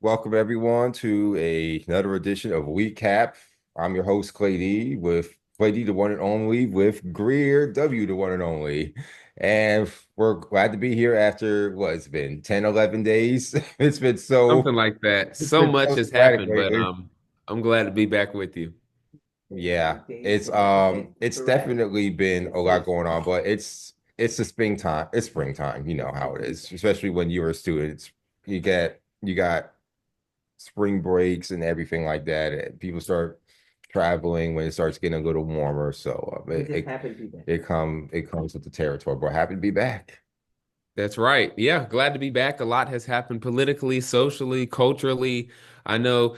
Welcome everyone to another edition of WeekCap. I'm your host Clay D with Clay D, the one and only, with Greer W, the one and only. And we're glad to be here after what it's been 10, 11 days. It's been so Something like that. it's So been much so has sporadic happened, but lately. I'm glad to be back with you. Yeah, it's definitely been a lot going on, but it's the springtime. It's springtime, you know how it is, especially when you're a student. You got spring breaks and everything like that. And people start traveling when it starts getting a little warmer. So it comes with the territory. But happy to be back. That's right. Yeah, glad to be back. A lot has happened politically, socially, culturally. I know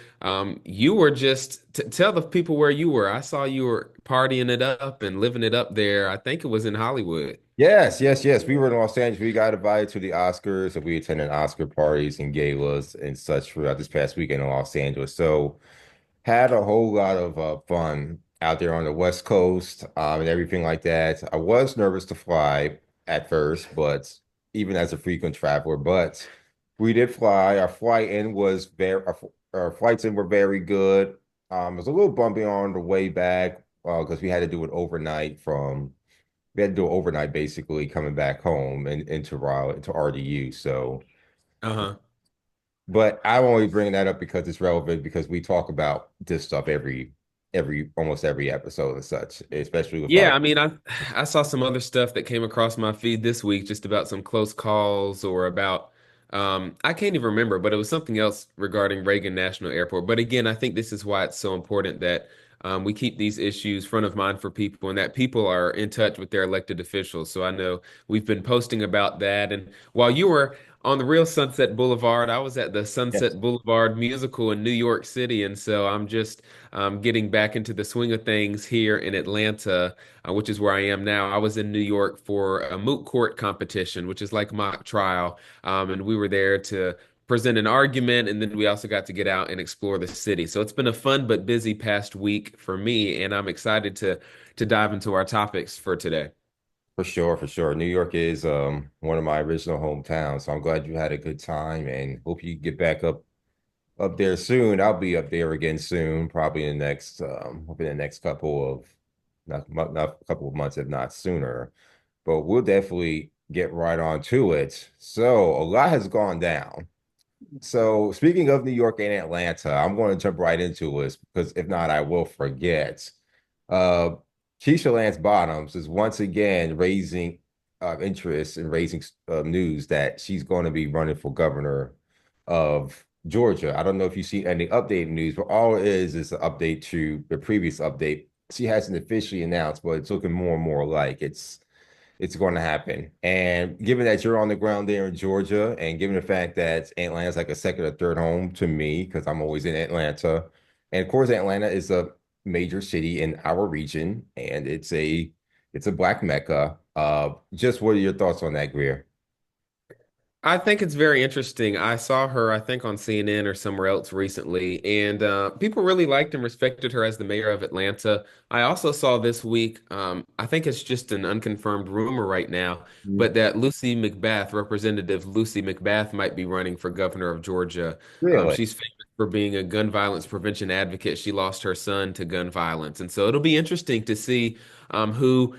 you were just t tell the people where you were. I saw you were partying it up and living it up there. I think it was in Hollywood. Yes, yes, yes. We were in Los Angeles. We got invited to the Oscars, and we attended Oscar parties and galas and such throughout this past weekend in Los Angeles. So had a whole lot of fun out there on the West Coast and everything like that. I was nervous to fly at first, but even as a frequent traveler, but we did fly. Our flight in was our flights in were very good. It was a little bumpy on the way back because we had to do it overnight we had to do it overnight basically coming back home and into Raleigh into RDU. So Uh-huh. but I'm only bringing that up because it's relevant because we talk about this stuff every almost every episode and such, especially with Yeah, I mean, I saw some other stuff that came across my feed this week just about some close calls or about I can't even remember, but it was something else regarding Reagan National Airport. But again, I think this is why it's so important that we keep these issues front of mind for people and that people are in touch with their elected officials. So I know we've been posting about that. And while you were on the real Sunset Boulevard, I was at the yes. Sunset Boulevard musical in New York City, and so I'm just getting back into the swing of things here in Atlanta, which is where I am now. I was in New York for a moot court competition, which is like mock trial, and we were there to present an argument, and then we also got to get out and explore the city. So it's been a fun but busy past week for me, and I'm excited to dive into our topics for today. For sure, for sure. New York is one of my original hometowns, so I'm glad you had a good time and hope you get back up there soon. I'll be up there again soon, probably in the next hoping the next couple of not a couple of months, if not sooner. But we'll definitely get right on to it. So a lot has gone down. So speaking of New York and Atlanta, I'm going to jump right into this because if not, I will forget. Uh, Keisha Lance Bottoms is once again raising interest and raising news that she's going to be running for governor of Georgia. I don't know if you've seen any updated news, but all it is an update to the previous update. She hasn't officially announced, but it's looking more and more like it's going to happen. And given that you're on the ground there in Georgia, and given the fact that Atlanta's like a second or third home to me, because I'm always in Atlanta, and of course Atlanta is a major city in our region, and it's a black mecca. Just what are your thoughts on that, Greer? I think it's very interesting. I saw her, I think, on CNN or somewhere else recently, and people really liked and respected her as the mayor of Atlanta. I also saw this week, I think it's just an unconfirmed rumor right now, but that Lucy McBath, Representative Lucy McBath, might be running for governor of Georgia. Really? She's famous for being a gun violence prevention advocate. She lost her son to gun violence, and so it'll be interesting to see who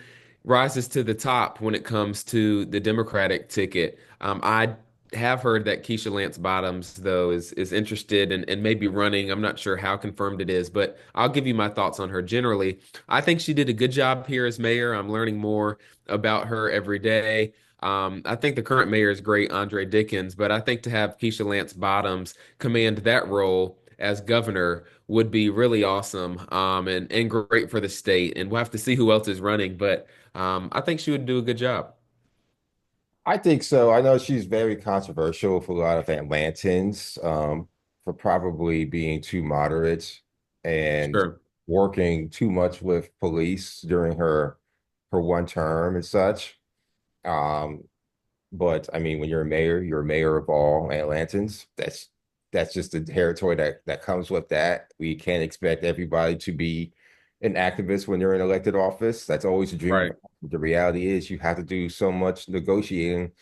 rises to the top when it comes to the Democratic ticket. I have heard that Keisha Lance Bottoms, though, is interested and maybe running. I'm not sure how confirmed it is, but I'll give you my thoughts on her generally. I think she did a good job here as mayor. I'm learning more about her every day. I think the current mayor is great, Andre Dickens, but I think to have Keisha Lance Bottoms command that role as governor would be really awesome and great for the state. And we'll have to see who else is running, but I think she would do a good job. I think so. I know she's very controversial for a lot of Atlantans, for probably being too moderate and Sure. working too much with police during her one term and such. Um, but I mean, when you're a mayor of all Atlantans. That's just the territory that comes with that. We can't expect everybody to be an activist when they're in elected office. That's always a dream. Right. The reality is you have to do so much negotiating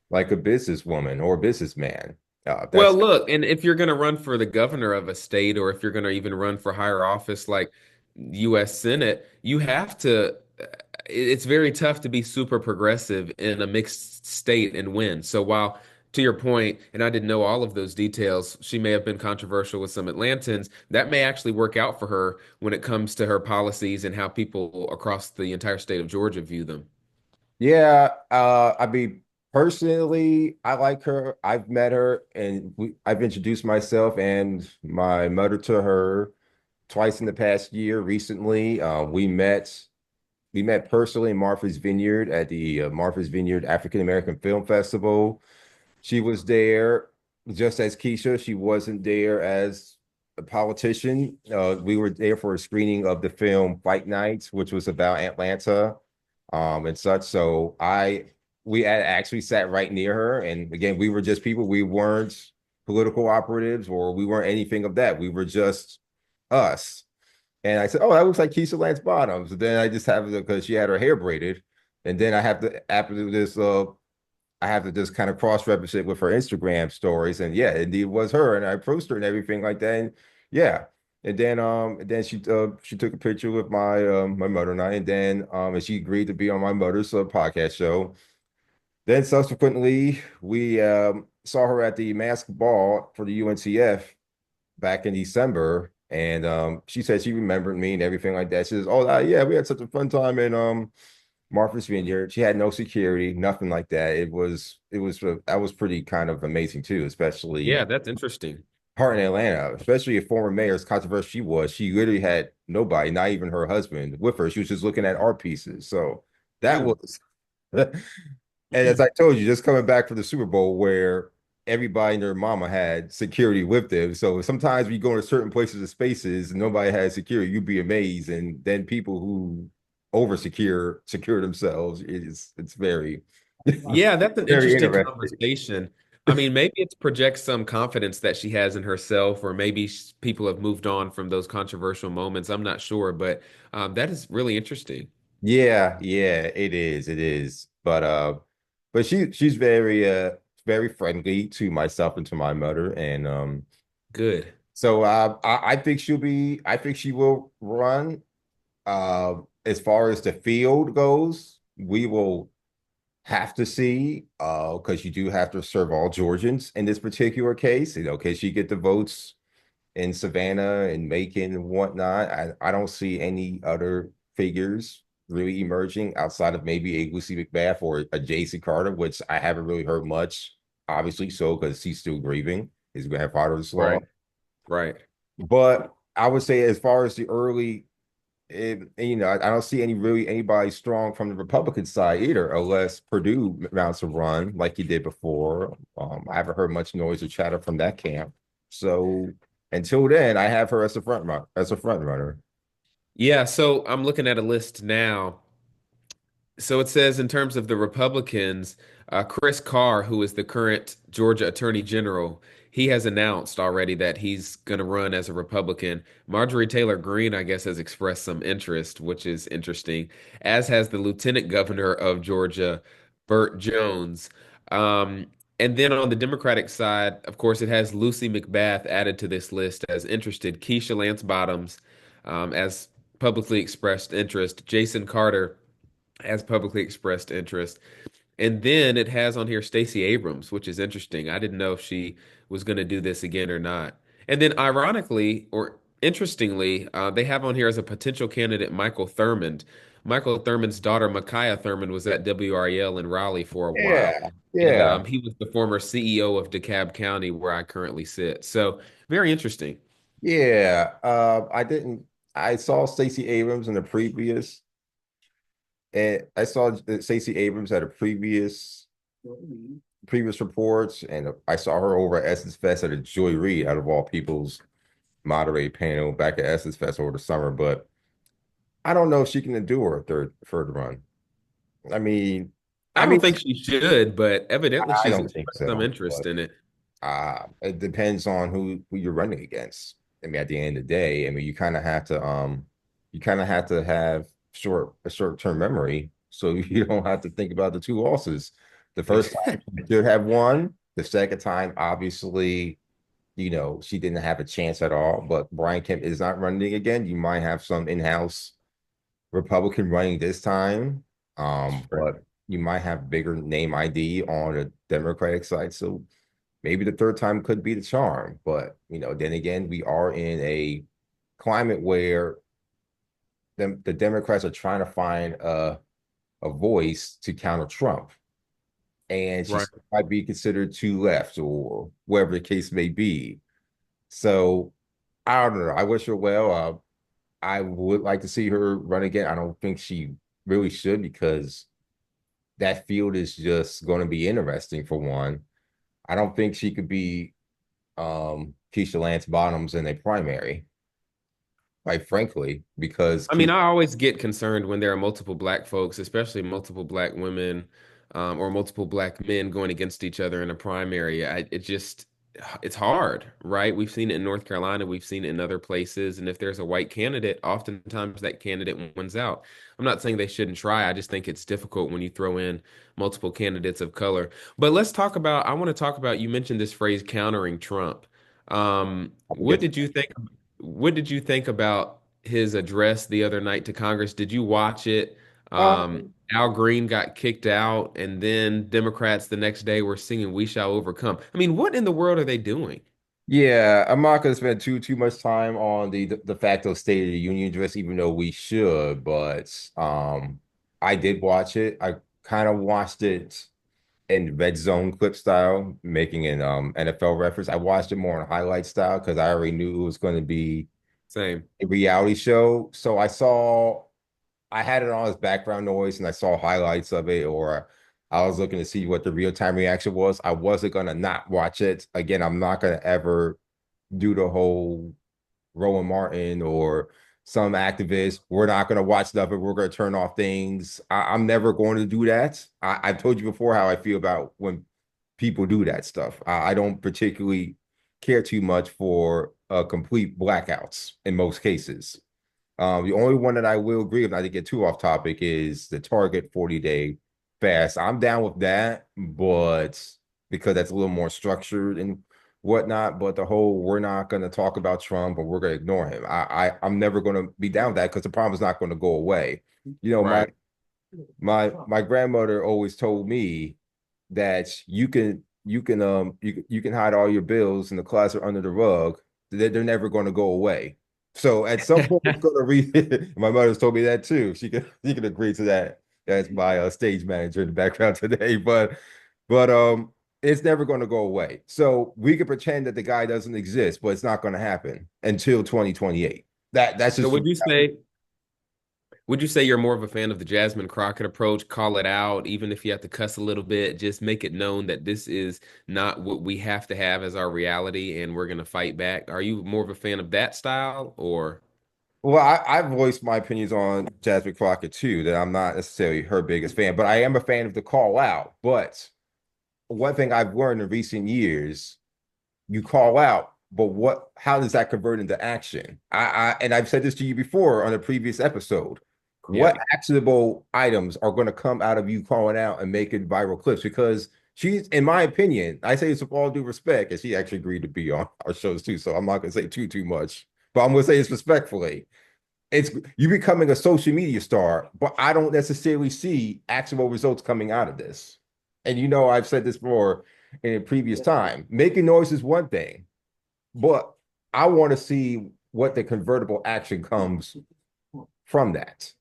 like a businesswoman or a businessman. Well, That's look, and if you're going to run for the governor of a state, or if you're going to even run for higher office like U.S. Senate, you have to. It's very tough to be super progressive in a mixed state and win. So while, to your point, and I didn't know all of those details, she may have been controversial with some Atlantans. That may actually work out for her when it comes to her policies and how people across the entire state of Georgia view them. Yeah, I mean, personally, I like her. I've met her and I've introduced myself and my mother to her twice in the past year. Recently, we met personally in Martha's Vineyard at the Martha's Vineyard African American Film Festival. She was there just as Keisha. She wasn't there as a politician. We were there for a screening of the film Fight Nights, which was about Atlanta, and such. So we had actually sat right near her. And again, we were just people. We weren't political operatives or we weren't anything of that. We were just us. And I said, "Oh, that looks like Keisha Lance Bottoms." And then I just have to because she had her hair braided, and then I have to after this I have to just kind of cross-reference it with her Instagram stories. And yeah, indeed it was her. And I approached her and everything like that. And yeah. And then she took a picture with my mother and I, and she agreed to be on my mother's podcast show. Then subsequently we saw her at the mask ball for the UNCF back in December. And she said she remembered me and everything like that. She says, "Oh yeah, we had such a fun time in Martha's Vineyard." She had no security, nothing like that. That was pretty kind of amazing too, especially Yeah, that's interesting. her in Atlanta, especially a former mayor, as controversial she was. She literally had nobody, not even her husband, with her. She was just looking at art pieces. So that Mm. was, and as I told you, just coming back from the Super Bowl where everybody and their mama had security with them. So sometimes we go into certain places and spaces and nobody has security, you'd be amazed. And then people who secure themselves, it's very Yeah, that's an very interesting interesting. conversation. I mean, maybe it projects some confidence that she has in herself, or maybe people have moved on from those controversial moments. I'm not sure, but that is really interesting. Yeah, yeah, it is. It is. But she's very friendly to myself and to my mother. And Good. so I think I think she will run. As far as the field goes, we will have to see, because you do have to serve all Georgians in this particular case. You know, can she get the votes in Savannah and Macon and whatnot? I don't see any other figures really emerging outside of maybe a Lucy McBath or a JC Carter, which I haven't really heard much, obviously so, because he's still grieving. His grandfather's law. Right. Right. But I would say as far as the early I don't see anybody strong from the Republican side either, unless Purdue mounts a run like he did before. I haven't heard much noise or chatter from that camp. So until then, I have her as a front runner. Yeah, so I'm looking at a list now. So it says in terms of the Republicans, Chris Carr, who is the current Georgia Attorney General, he has announced already that he's going to run as a Republican. Marjorie Taylor Greene, I guess, has expressed some interest, which is interesting, as has the Lieutenant Governor of Georgia, Burt Jones. Um, and then on the Democratic side, of course, it has Lucy McBath added to this list as interested, Keisha Lance Bottoms as publicly expressed interest, Jason Carter has publicly expressed interest. And then it has on here Stacey Abrams, which is interesting. I didn't know if she was going to do this again or not. And then, ironically or interestingly, they have on here as a potential candidate Michael Thurmond. Michael Thurmond's daughter, Micaiah Thurmond, was at WREL in Raleigh for a while. Yeah, And yeah, he was the former CEO of DeKalb County, where I currently sit. So, very interesting. yeah. I didn't. I saw Stacey Abrams in the previous, and I saw Stacey Abrams at a previous reports, and I saw her over at Essence Fest at a Joy Reid, out of all people's moderate panel back at Essence Fest over the summer. But I don't know if she can endure a third run. I mean, I I don't mean, think she should, but evidently I she's don't think expressed some so, interest but in it. it depends on who you're running against. I mean, at the end of the day, I mean, you kind of have to have a short-term memory so you don't have to think about the two losses. The first time you should have won, The second time, obviously, she didn't have a chance at all. But Brian Kemp is not running again. You might have some in-house Republican running this time, Sure. but you might have bigger name ID on the Democratic side. So maybe the third time could be the charm. But then again, we are in a climate where the Democrats are trying to find a voice to counter Trump. And she Right. might be considered too left or whatever the case may be. So I don't know. I wish her well. I would like to see her run again. I don't think she really should because that field is just going to be interesting for one. I don't think she could be Keisha Lance Bottoms in a primary, quite frankly, because I mean, I always get concerned when there are multiple black folks, especially multiple black women, or multiple black men going against each other in a primary. It's hard, right? We've seen it in North Carolina, we've seen it in other places, and if there's a white candidate, oftentimes that candidate wins out. I'm not saying they shouldn't try. I just think it's difficult when you throw in multiple candidates of color. But I want to talk about, you mentioned this phrase, countering Trump. I'll get to What did you think about his address the other night to Congress? Did you watch it? um, Al Green got kicked out, and then Democrats the next day were singing "We Shall Overcome." I mean, what in the world are they doing? yeah, I'm not gonna spend too much time on the facto State of the Union address, even though we should. But I did watch it. I kind of watched it in red zone clip style, making an NFL reference. I watched it more in highlight style because I already knew it was going to be Same. a reality show. So I had it on as background noise and I saw highlights of it, or I was looking to see what the real time reaction was. I wasn't gonna not watch it. Again, I'm not gonna ever do the whole Rowan Martin or some activists. We're not going to watch stuff and we're going to turn off things. I'm never going to do that. I've told you before how I feel about when people do that stuff. I don't particularly care too much for complete blackouts in most cases. The only one that I will agree with, not to get too off topic, is the Target 40-day fast. I'm down with that, but because that's a little more structured and whatnot. But the whole we're not going to talk about Trump or we're going to ignore him. I'm never going to be down with that because the problem is not going to go away. You know, my Right. my grandmother always told me that you can hide all your bills in the closet under the rug. They're never going to go away. So at some point, it's going to read. My mother's told me that too. She can agree to that. That's my stage manager in the background today. But it's never going to go away. So we can pretend that the guy doesn't exist, but it's not going to happen until 2028. That's So just would you say you're more of a fan of the Jasmine Crockett approach? Call it out, even if you have to cuss a little bit, just make it known that this is not what we have to have as our reality, and we're going to fight back. Are you more of a fan of that style, or? Well, I've voiced my opinions on Jasmine Crockett too, that I'm not necessarily her biggest fan, but I am a fan of the call out. But one thing I've learned in recent years, you call out, but how does that convert into action? And I've said this to you before on a previous episode. Yeah. What actionable items are going to come out of you calling out and making viral clips? Because she's, in my opinion, I say this with all due respect, and she actually agreed to be on our shows too, so I'm not going to say too much, but I'm going to say this respectfully. It's you becoming a social media star, but I don't necessarily see actual results coming out of this. And I've said this before in a previous time. Making noise is one thing, but I want to see what the convertible action comes from that.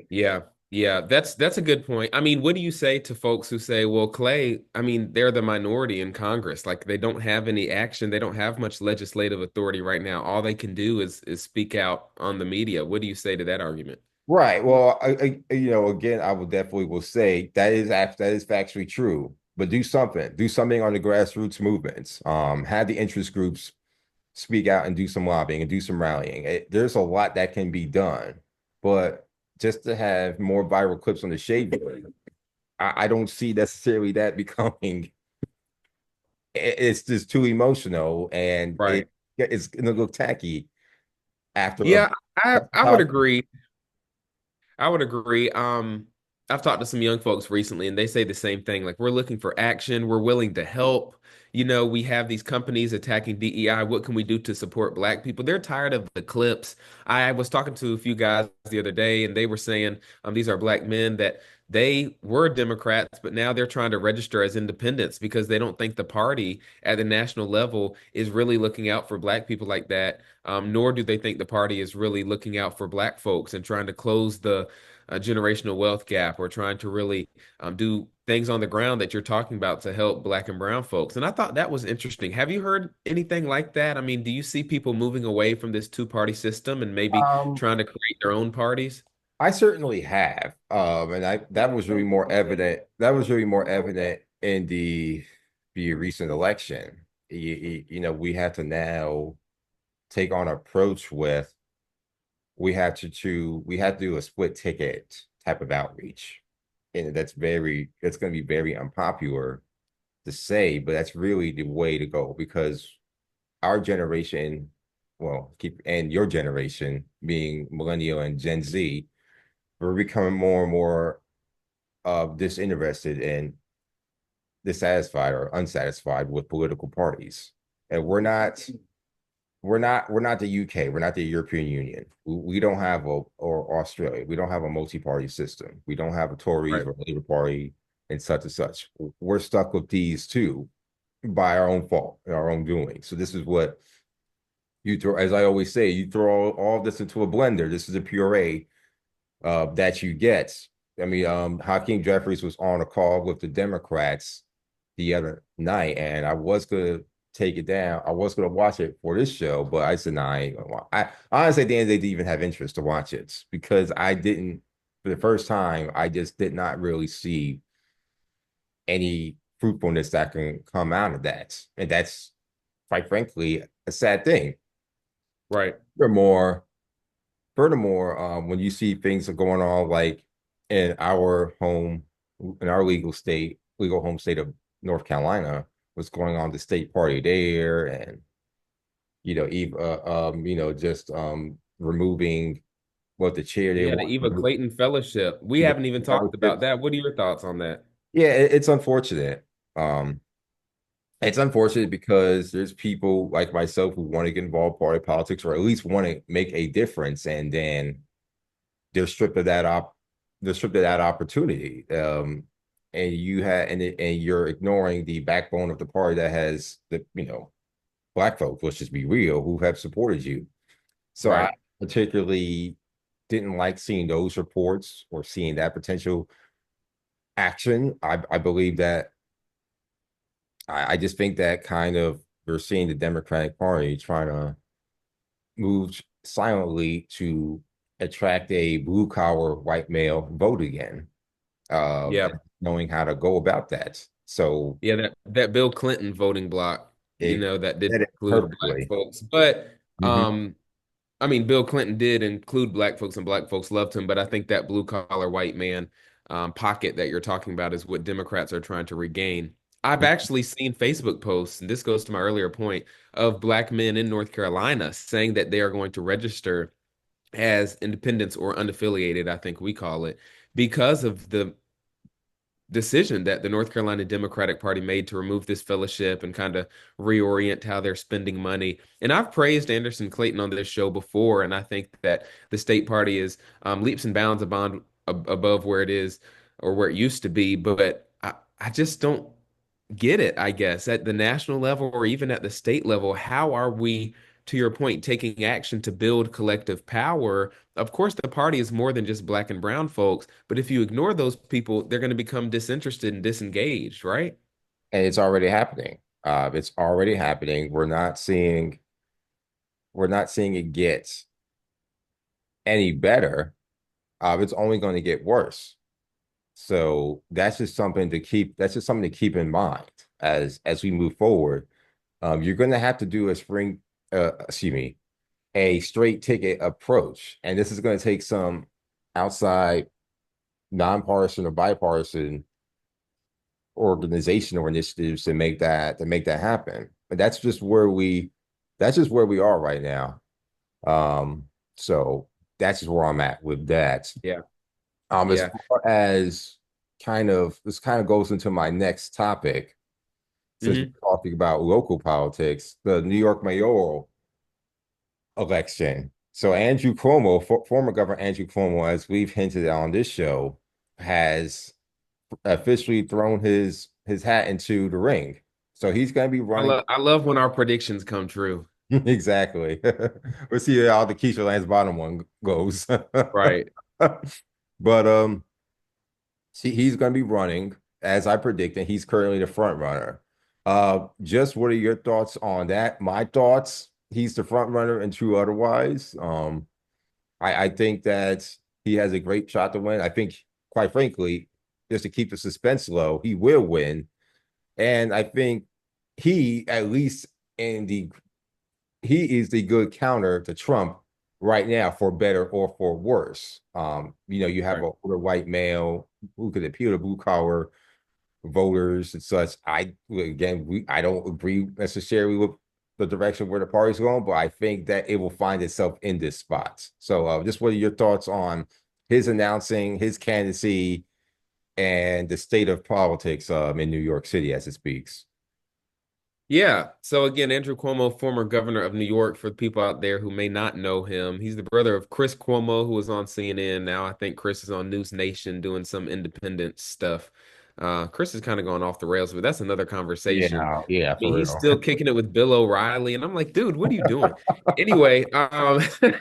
Yeah, yeah, that's a good point. I mean, what do you say to folks who say, "Well, Clay, I mean, they're the minority in Congress. Like they don't have any action, they don't have much legislative authority right now. All they can do is speak out on the media." What do you say to that argument? Right. Well, again, I will definitely will say that is factually true. But do something. Do something on the grassroots movements. Have the interest groups speak out and do some lobbying and do some rallying. There's a lot that can be done, but just to have more viral clips on the shade board, I don't see necessarily that becoming. It's just too emotional, and Right. it's gonna look tacky after a Yeah, I would how agree. I would agree. I've talked to some young folks recently, and they say the same thing. Like, we're looking for action. We're willing to help. We have these companies attacking DEI. What can we do to support Black people? They're tired of the clips. I was talking to a few guys the other day, and they were saying, these are Black men that they were Democrats, but now they're trying to register as independents because they don't think the party at the national level is really looking out for Black people like that. Nor do they think the party is really looking out for Black folks and trying to close the generational wealth gap or trying to really do things on the ground that you're talking about to help Black and brown folks. And I thought that was interesting. Have you heard anything like that? I mean, do you see people moving away from this two-party system and maybe Um, trying to create their own parties? I certainly have. And I that was really more evident. That was really more evident in the recent election. We have to now take on an approach with we have to do a split ticket type of outreach. And that's going to be very unpopular to say, but that's really the way to go because our generation, well, keep and your generation being millennial and Gen Z, we're becoming more and more disinterested and dissatisfied or unsatisfied with political parties. And we're not the UK, we're not the European Union. We don't have a or Australia, we don't have a multi-party system. We don't have a Tories Right. or Labour Party and such and such. We're stuck with these two by our own fault, our own doing. So this is what you throw, as I always say, you throw all this into a blender. This is a puree that you get. I mean, Hakeem Jeffries was on a call with the Democrats the other night, and I was gonna take it down. I was gonna watch it for this show, but I said, nah, I ain't gonna watch. I honestly, at the end of the day, didn't even have interest to watch it because I didn't, for the first time, I just did not really see any fruitfulness that can come out of that. And that's, quite frankly, a sad thing. Right. Furthermore, when you see things are going on like in in our legal home state of North Carolina, what's going on the state party there, and just removing what the chair they Yeah, the want to Eva remove, Clayton Fellowship. We you know, haven't even talked about fellowships. that. What are your thoughts on that? Yeah, it's unfortunate. It's unfortunate because there's people like myself who want to get involved in party politics or at least want to make a difference, and then they're stripped of they're stripped of that opportunity. And you're ignoring the backbone of the party that has the black folks, let's just be real, who have supported you. So I Right. particularly didn't like seeing those reports or seeing that potential action. I believe that I just think that kind of we're seeing the Democratic Party trying to move silently to attract a blue collar white male vote again, Yeah. and knowing how to go about that. So Yeah, that Bill Clinton voting block, it that didn't said it include Black perfectly. folks. But Mhm. I mean, Bill Clinton did include Black folks, and Black folks loved him. But I think that blue collar white man pocket that you're talking about is what Democrats are trying to regain. I've actually seen Facebook posts, and this goes to my earlier point, of Black men in North Carolina saying that they are going to register as independents or unaffiliated, I think we call it, because of the decision that the North Carolina Democratic Party made to remove this fellowship and kind of reorient how they're spending money. And I've praised Anderson Clayton on this show before, and I think that the state party is leaps and bounds above where it is or where it used to be. But I just don't get it, I guess, at the national level or even at the state level. How are we, to your point, taking action to build collective power? Of course, the party is more than just black and brown folks, but if you ignore those people, they're going to become disinterested and disengaged, right? And it's already happening. It's already happening. We're not seeing it get any better. It's only going to get worse. So that's just something to keep in mind as we move forward. You're going to have to do a straight ticket approach, and this is going to take some outside, nonpartisan or bipartisan organization or initiatives to make that happen. But that's just where we are right now. So that's just where I'm at with that. Yeah. As Yeah. far as this kind of goes into my next topic, since Hmm. we're talking about local politics, the New York mayoral election. So Andrew Cuomo, former Governor Andrew Cuomo, as we've hinted on this show, has officially thrown his hat into the ring. So he's going to be running. I love when our predictions come true. Exactly. We'll see how the Keisha Lance Bottom one goes. Right. But see, he's going to be running as I predicted. He's currently the front runner. Just what are your thoughts on that? My thoughts, he's the front runner and true otherwise. I think that he has a great shot to win. I think, quite frankly, just to keep the suspense low, he will win. And I think he, at least in the he is the good counter to Trump right now, for better or for worse. You have Right. an older white male who could appeal to blue collar voters and such. I don't agree necessarily with the direction where the party's going, but I think that it will find itself in this spot. So, just what are your thoughts on his announcing his candidacy and the state of politics in New York City as it speaks? Yeah. So again, Andrew Cuomo, former governor of New York, for the people out there who may not know him, he's the brother of Chris Cuomo, who was on CNN. Now I think Chris is on News Nation doing some independent stuff. Chris is kind of going off the rails, but that's another conversation. Yeah, yeah, I mean, for he's real. still kicking it with Bill O'Reilly, and I'm like, dude, what are you doing? Anyway, For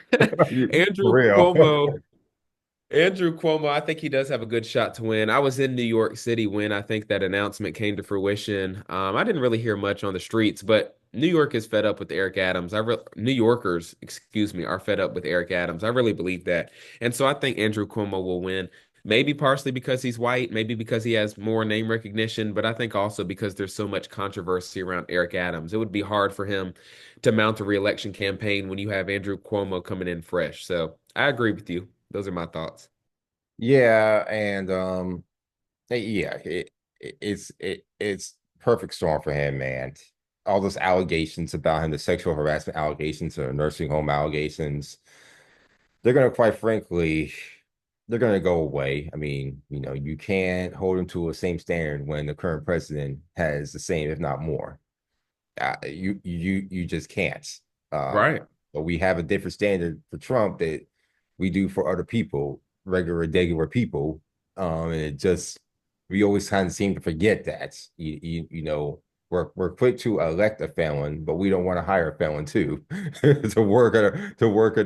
Andrew real. Cuomo. Andrew Cuomo, I think he does have a good shot to win. I was in New York City when I think that announcement came to fruition. I didn't really hear much on the streets, but New York is fed up with Eric Adams. New Yorkers, excuse me, are fed up with Eric Adams. I really believe that. And so I think Andrew Cuomo will win. Maybe partially because he's white, maybe because he has more name recognition, but I think also because there's so much controversy around Eric Adams. It would be hard for him to mount a reelection campaign when you have Andrew Cuomo coming in fresh. So I agree with you. Those are my thoughts. Yeah, and yeah, it's perfect storm for him, man. All those allegations about him, the sexual harassment allegations or nursing home allegations, they're gonna quite frankly, they're gonna go away. I mean, you can't hold him to a same standard when the current president has the same, if not more. You just can't. Um, Right. but we have a different standard for Trump that we do for other people, regular people. And it just we always kind of seem to forget that. We're quick to elect a felon, but we don't want to hire a felon too to work at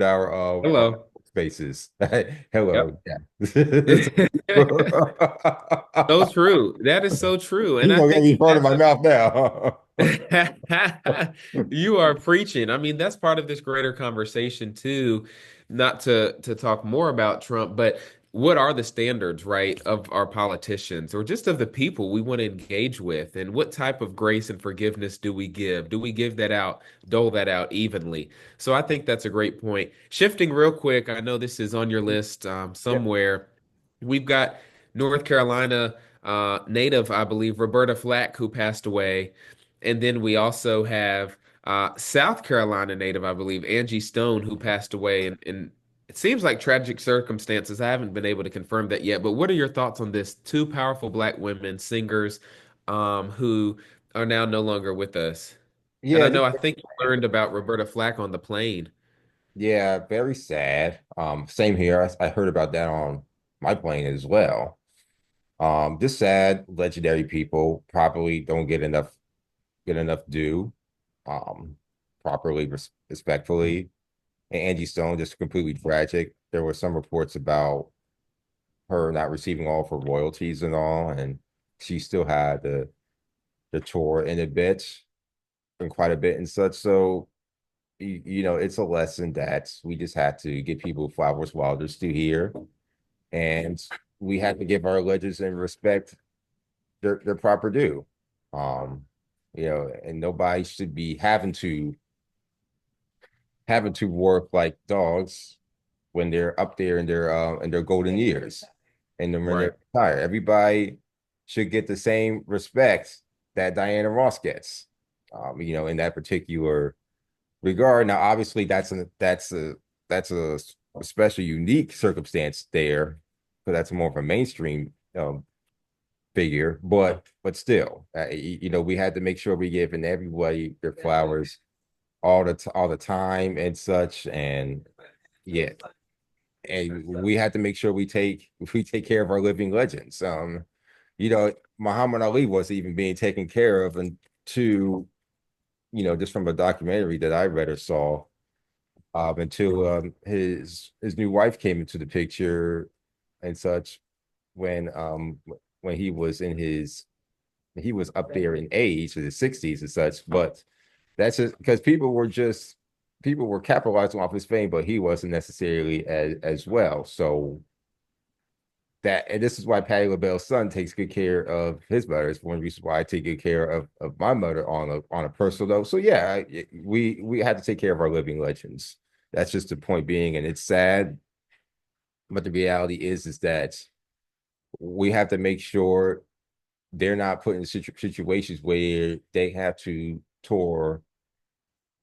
our Hello. spaces. Yep. Hello, yeah. So true. That is so true. And You I gonna get think me that part of that's my a mouth now. you are preaching. I mean, that's part of this greater conversation too, not to talk more about Trump, but what are the standards, right, of our politicians or just of the people we want to engage with? And what type of grace and forgiveness do we give? Do we give that out, dole that out evenly? So I think that's a great point. Shifting real quick, I know this is on your list Yeah. somewhere. We've got North Carolina native, I believe, Roberta Flack, who passed away. And then we also have South Carolina native, I believe, Angie Stone, who passed away. And it seems like tragic circumstances. I haven't been able to confirm that yet. But what are your thoughts on this? Two powerful Black women singers who are now no longer with us. And Yeah, I just know I think you learned about Roberta Flack on the plane. yeah, very sad. Same here. I heard about that on my plane as well. Just sad, legendary people probably don't get enough due, um, properly, respectfully. And Angie Stone, just completely tragic. There were some reports about her not receiving all of her royalties and all, and she still had the tour in a bit and quite a bit and such. So it's a lesson that we just have to give people flowers while they're still here, and we have to give our legends and respect their proper due. Um, and nobody should be having to work like dogs when they're up there in their golden years, and then when Right. they're retired. Everybody should get the same respect that Diana Ross gets. In that particular regard. Now, obviously, that's a special unique circumstance there. because that's more of a mainstream figure, but still, we had to make sure we giving everybody their flowers all the time and such, and yeah, and we had to make sure we take care of our living legends. Muhammad Ali wasn't even being taken care of, and to just from a documentary that I read or saw, until his new wife came into the picture and such when when he was up there in age in his 60s and such. But that's just because people were capitalizing off his fame, but he wasn't necessarily as well. So that, and this is why Patti LaBelle's son takes good care of his mother. It's one reason why I take good care of my mother on a personal level. So yeah, we had to take care of our living legends. That's just the point being, and it's sad, but the reality is that we have to make sure they're not put in situations where they have to tour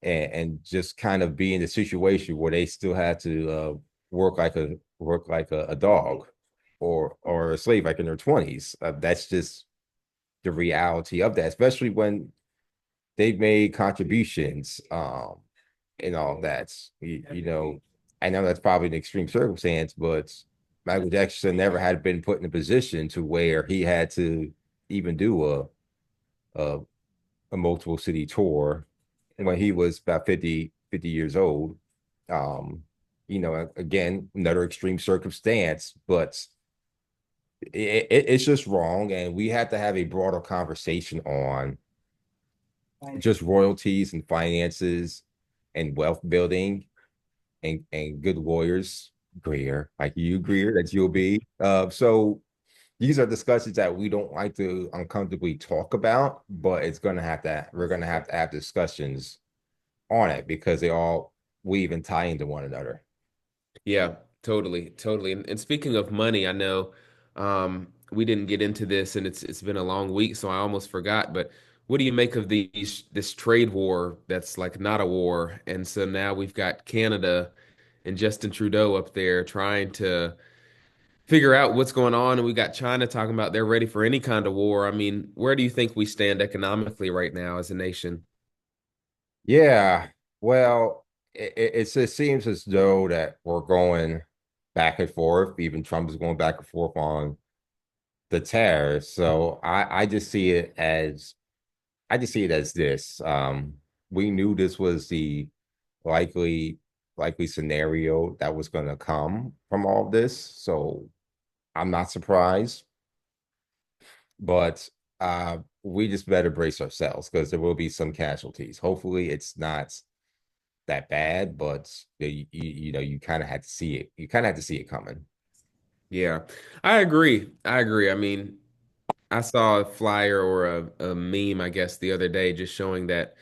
and just kind of be in a situation where they still have to work like a dog or a slave like in their 20s. That's just the reality of that, especially when they've made contributions and all that. I know that's probably an extreme circumstance, but Michael Jackson never had been put in a position to where he had to even do a, a multiple city tour when he was about 50 years old. Again, another extreme circumstance, but it's just wrong. And we have to have a broader conversation on just royalties and finances and wealth building and good lawyers, Greer, like you, Greer, that you'll be. So these are discussions that we don't like to uncomfortably talk about, but we're gonna have to have discussions on it because they all weave and tie into one another. Yeah, totally, totally. And speaking of money, I know we didn't get into this, and it's been a long week, so I almost forgot. But what do you make of this trade war that's like not a war? And so now we've got Canada and Justin Trudeau up there trying to figure out what's going on, and we got China talking about they're ready for any kind of war. I mean, where do you think we stand economically right now as a nation? Yeah, well, it just seems as though that we're going back and forth. Even Trump is going back and forth on the tariffs. So I just see it as this. We knew this was the likely likely scenario that was going to come from all of this. So I'm not surprised, but we just better brace ourselves because there will be some casualties. Hopefully, it's not that bad, but you kind of had to see it. You kind of had to see it coming. Yeah, I agree. I agree. I mean, I saw a flyer or a meme, I guess, the other day just showing that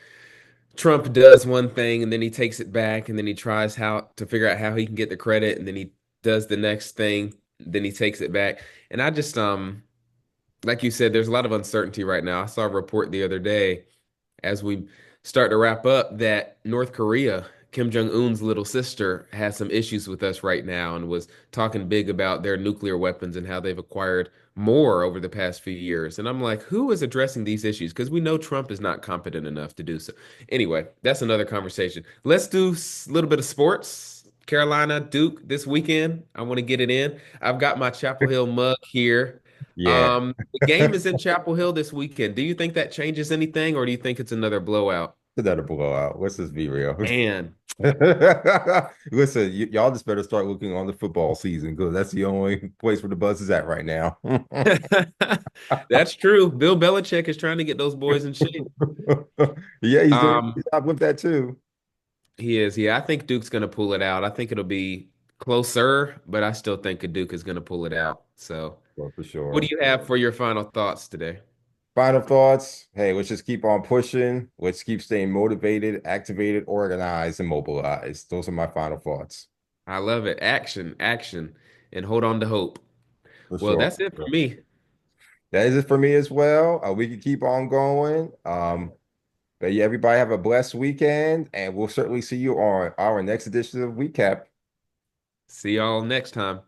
Trump does one thing and then he takes it back and then he tries how to figure out how he can get the credit and then he does the next thing, then he takes it back. And I just like you said, there's a lot of uncertainty right now. I saw a report the other day as we start to wrap up that North Korea, Kim Jong-un's little sister, has some issues with us right now and was talking big about their nuclear weapons and how they've acquired more over the past few years. And I'm like, who is addressing these issues? Because we know Trump is not competent enough to do so. Anyway, that's another conversation. Let's do a little bit of sports. Carolina, Duke this weekend. I want to get it in. I've got my Chapel Hill mug here. Yeah, The game is in Chapel Hill this weekend. Do you think that changes anything, or do you think it's another blowout? another blowout. Let's just be real. Man, Listen, y'all just better start looking on the football season because that's the only place where the buzz is at right now. that's true. Bill Belichick is trying to get those boys in shape. Yeah, he's doing a Um, good job with that too. he is. Yeah, I think Duke's going to pull it out. I think it'll be closer, but I still think Duke is going to pull it out. So, Well, for what do sure. you have for your final thoughts today? Final thoughts. Hey, let's just keep on pushing. Let's keep staying motivated, activated, organized, and mobilized. Those are my final thoughts. I love it. Action, action, and hold on to hope. For Well, sure. that's it for me. That is it for me as well. We can keep on going. But yeah, everybody have a blessed weekend, and we'll certainly see you on our next edition of WeekCap. See y'all next time.